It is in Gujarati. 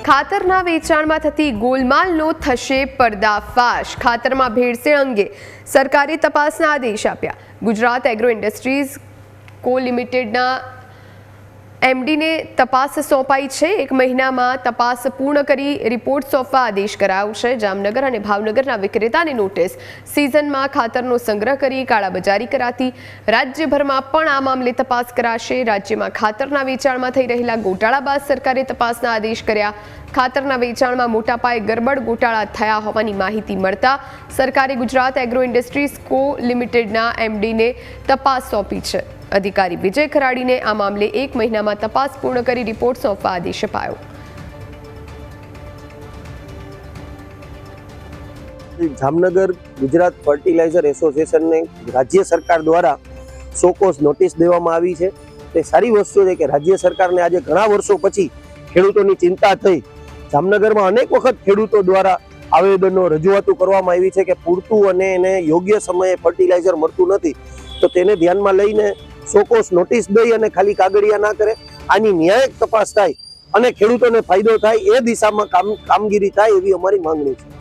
ખાતરના વેચાણમાં થતી ગોલમાલનો થશે પર્દાફાશ। ખાતરમાં ભેળસેળ અંગે સરકારે તપાસના આદેશ આપ્યા। ગુજરાત એગ્રો ઇન્ડસ્ટ્રીઝ કો લિમિટેડના એમડીને તપાસ સોંપાઈ છે। 1 મહિનામાં તપાસ પૂર્ણ કરી રિપોર્ટ સોંપવા આદેશ કરાયો છે। જામનગર અને ભાવનગરના વિક્રેતાને નોટિસ। સિઝનમાં ખાતરનો સંગ્રહ કરી કાળાબજારી કરાતી રાજ્યભરમાં પણ આ મામલે તપાસ કરાશે। રાજ્યમાં ખાતરના વેચાણમાં થઈ રહેલા ગોટાળા બાદ સરકારે તપાસના આદેશ કર્યા। ખાતરના વેચાણમાં મોટા પાયે ગરબડ ગોટાળા થયા હોવાની માહિતી મળતા સરકારે ગુજરાત એગ્રો ઇન્ડસ્ટ્રીઝ કો લિમિટેડના એમડીને તપાસ સોંપી છે। અધિકારી વિજય ખરાડીને આ મામલે 1 મહિનામાં તપાસ પૂર્ણ કરી રિપોર્ટ સોંપવા આદેશ અપાયો। જામનગર ગુજરાત ફર્ટિલાઇઝર એસોસિએશનને રાજ્ય સરકાર દ્વારા સોકોસ નોટિસ દેવામાં આવી છે। તે સારી વસ્તુ છે કે રાજ્ય સરકારને આજે ઘણા વર્ષો પછી ખેડૂતોની ચિંતા થઈ। જામનગરમાં અનેક વખત ખેડૂતો દ્વારા આવેદનો રજૂઆતો કરવામાં આવી છે કે પૂરતું અને એને યોગ્ય સમયે ફર્ટિલાઇઝર મળતું નથી, તો તેને ધ્યાનમાં લઈને સોકોસ નોટિસ દઈ અને ખાલી કાગળિયા ના કરે, આની ન્યાયિક તપાસ થાય અને ખેડૂતોને ફાયદો થાય એ દિશામાં કામગીરી થાય એવી અમારી માંગણી છે।